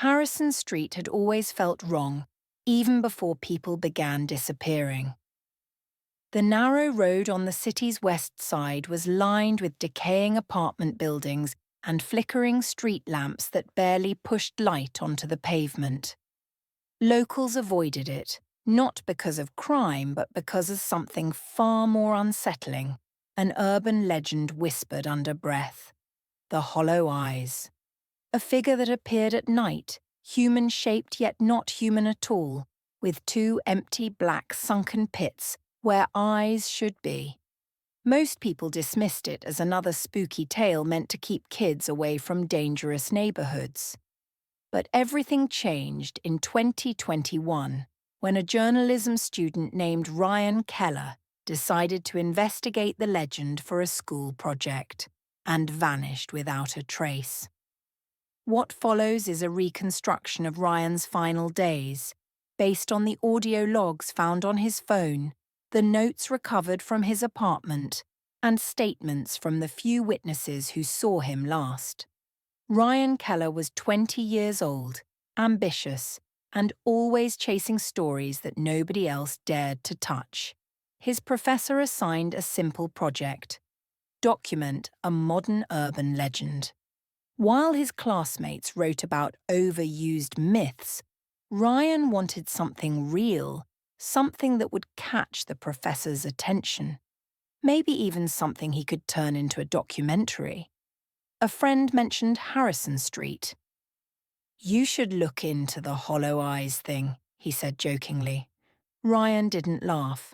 Harrison Street had always felt wrong, even before people began disappearing. The narrow road on the city's west side was lined with decaying apartment buildings and flickering street lamps that barely pushed light onto the pavement. Locals avoided it, not because of crime, but because of something far more unsettling, an urban legend whispered under breath: the hollow eyes. A figure that appeared at night, human-shaped yet not human at all, with two empty black sunken pits where eyes should be. Most people dismissed it as another spooky tale meant to keep kids away from dangerous neighborhoods. But everything changed in 2021 when a journalism student named Ryan Keller decided to investigate the legend for a school project and vanished without a trace. What follows is a reconstruction of Ryan's final days, based on the audio logs found on his phone, the notes recovered from his apartment, and statements from the few witnesses who saw him last. Ryan Keller was 20 years old, ambitious, and always chasing stories that nobody else dared to touch. His professor assigned a simple project: document a modern urban legend. While his classmates wrote about overused myths, Ryan wanted something real, something that would catch the professor's attention. Maybe even something he could turn into a documentary. A friend mentioned Harrison Street. "You should look into the hollow eyes thing," he said jokingly. Ryan didn't laugh.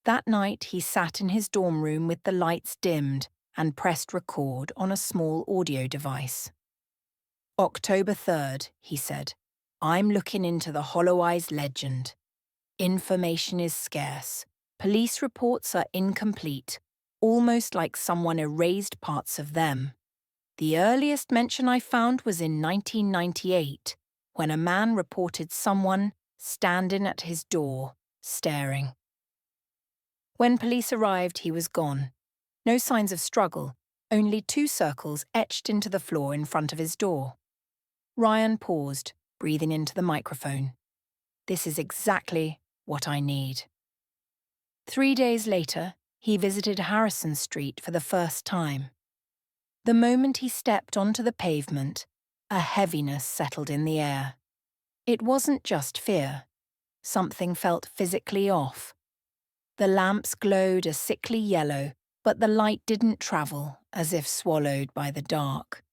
That night he sat in his dorm room with the lights dimmed and pressed record on a small audio device. "October 3rd, he said. "I'm looking into the Hollow Eyes legend. Information is scarce. Police reports are incomplete, almost like someone erased parts of them. The earliest mention I found was in 1998, when a man reported someone standing at his door, staring. When police arrived, he was gone. No signs of struggle, only two circles etched into the floor in front of his door." Ryan paused, breathing into the microphone. "This is exactly what I need." 3 days later, he visited Harrison Street for the first time. The moment he stepped onto the pavement, a heaviness settled in the air. It wasn't just fear. Something felt physically off. The lamps glowed a sickly yellow, but the light didn't travel, as if swallowed by the dark.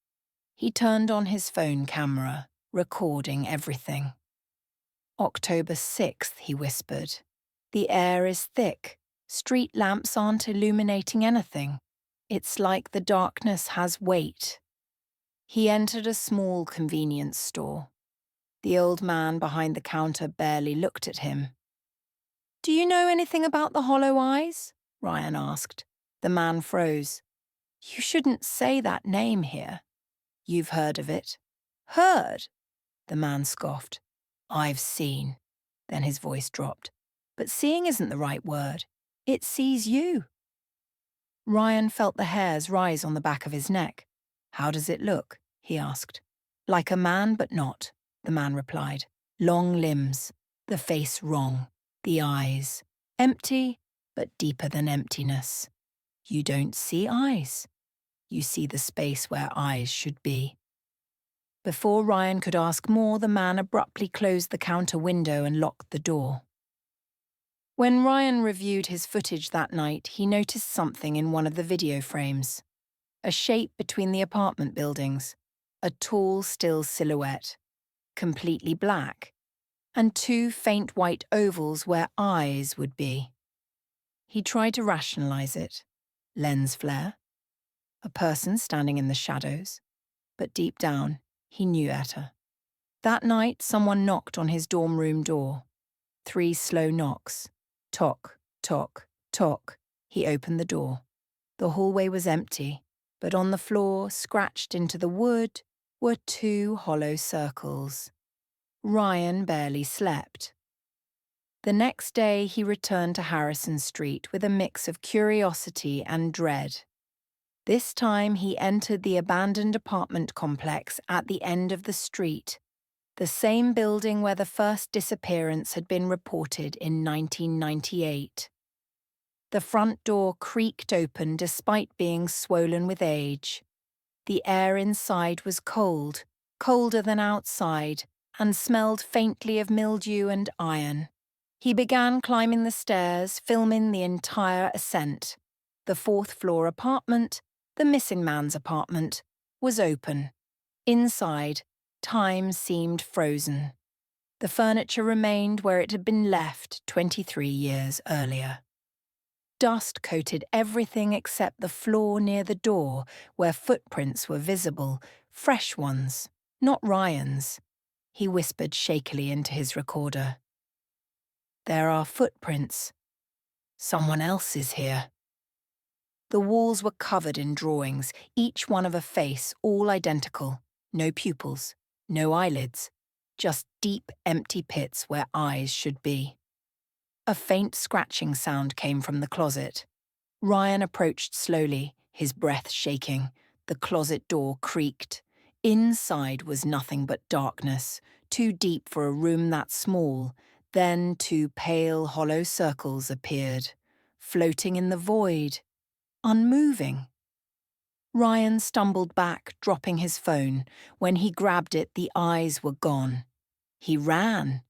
He turned on his phone camera, recording everything. "October 6th, he whispered. "The air is thick. Street lamps aren't illuminating anything. It's like the darkness has weight." He entered a small convenience store. The old man behind the counter barely looked at him. "Do you know anything about the hollow eyes?" Ryan asked. The man froze. "You shouldn't say that name here." "You've heard of it." "Heard?" The man scoffed. "I've seen." Then his voice dropped. "But seeing isn't the right word. It sees you." Ryan felt the hairs rise on the back of his neck. "How does it look?" he asked. "Like a man, but not," the man replied. "Long limbs, the face wrong, the eyes empty, but deeper than emptiness. You don't see eyes. You see the space where eyes should be." Before Ryan could ask more, the man abruptly closed the counter window and locked the door. When Ryan reviewed his footage that night, he noticed something in one of the video frames. A shape between the apartment buildings, a tall, still silhouette, completely black, and two faint white ovals where eyes would be. He tried to rationalize it. Lens flare? A person standing in the shadows? But deep down, he knew better. That night, someone knocked on his dorm room door. 3 slow knocks. Tock, tock, tock. He opened the door. The hallway was empty, but on the floor, scratched into the wood, were 2 hollow circles. Ryan barely slept. The next day, he returned to Harrison Street with a mix of curiosity and dread. This time, he entered the abandoned apartment complex at the end of the street. the same building where the first disappearance had been reported in 1998. The front door creaked open despite being swollen with age. The air inside was cold, colder than outside, and smelled faintly of mildew and iron. He began climbing the stairs, filming the entire ascent. The fourth-floor apartment, the missing man's apartment, was open. Inside, time seemed frozen. The furniture remained where it had been left 23 years earlier. Dust coated everything except the floor near the door, where footprints were visible, fresh ones, not Ryan's. He whispered shakily into his recorder. "There are footprints. Someone else is here." The walls were covered in drawings, each one of a face, all identical. No pupils, no eyelids, just deep, empty pits where eyes should be. A faint scratching sound came from the closet. Ryan approached slowly, his breath shaking. The closet door creaked. Inside was nothing but darkness, too deep for a room that small. Then two pale, hollow circles appeared, floating in the void, unmoving. Ryan stumbled back, dropping his phone. When he grabbed it, the eyes were gone. He ran.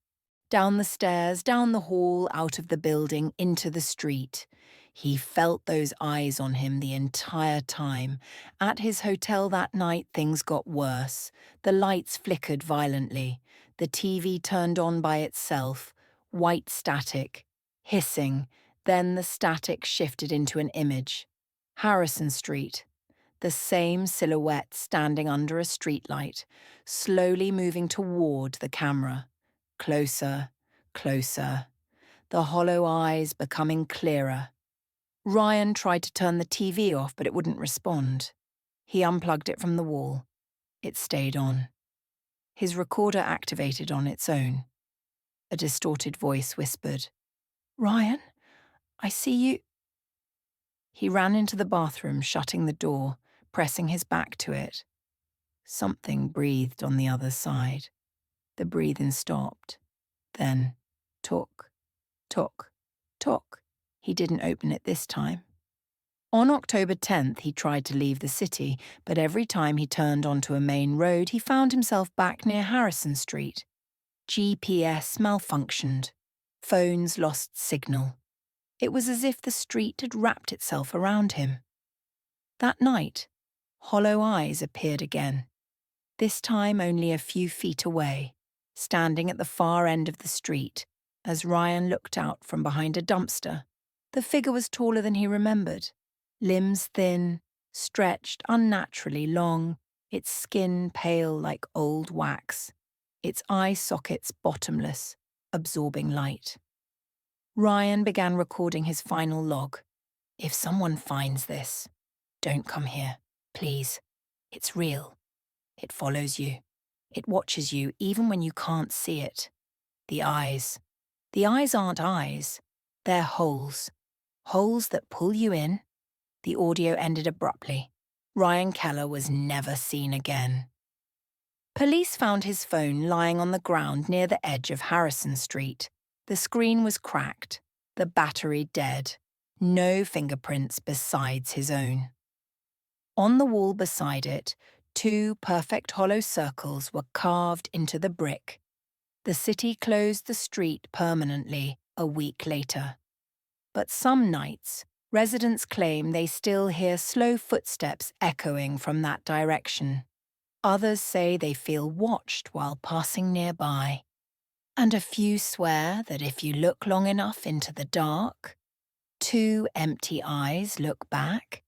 Down the stairs, down the hall, out of the building, into the street. He felt those eyes on him the entire time. At his hotel that night, things got worse. The lights flickered violently. The TV turned on by itself. White static. Hissing. Then the static shifted into an image. Harrison Street. The same silhouette standing under a streetlight, slowly moving toward the camera. Closer, closer. The hollow eyes becoming clearer. Ryan tried to turn the TV off, but it wouldn't respond. He unplugged it from the wall. It stayed on. His recorder activated on its own. A distorted voice whispered, "Ryan, I see you." He ran into the bathroom, shutting the door, pressing his back to it. Something breathed on the other side. The breathing stopped. Then, took, took, took. He didn't open it this time. On October 10th, he tried to leave the city, but every time he turned onto a main road, he found himself back near Harrison Street. GPS malfunctioned. Phones lost signal. It was as if the street had wrapped itself around him. That night, hollow eyes appeared again, this time only a few feet away, standing at the far end of the street. As Ryan looked out from behind a dumpster, the figure was taller than he remembered, limbs thin, stretched unnaturally long, its skin pale like old wax, its eye sockets bottomless, absorbing light. Ryan began recording his final log. "If someone finds this, don't come here, please. It's real. It follows you. It watches you even when you can't see it. The eyes. The eyes aren't eyes. They're holes. Holes that pull you in." The audio ended abruptly. Ryan Keller was never seen again. Police found his phone lying on the ground near the edge of Harrison Street. The screen was cracked, the battery dead. No fingerprints besides his own. On the wall beside it, two perfect hollow circles were carved into the brick. The city closed the street permanently a week later. But some nights, residents claim they still hear slow footsteps echoing from that direction. Others say they feel watched while passing nearby. And a few swear that if you look long enough into the dark, two empty eyes look back,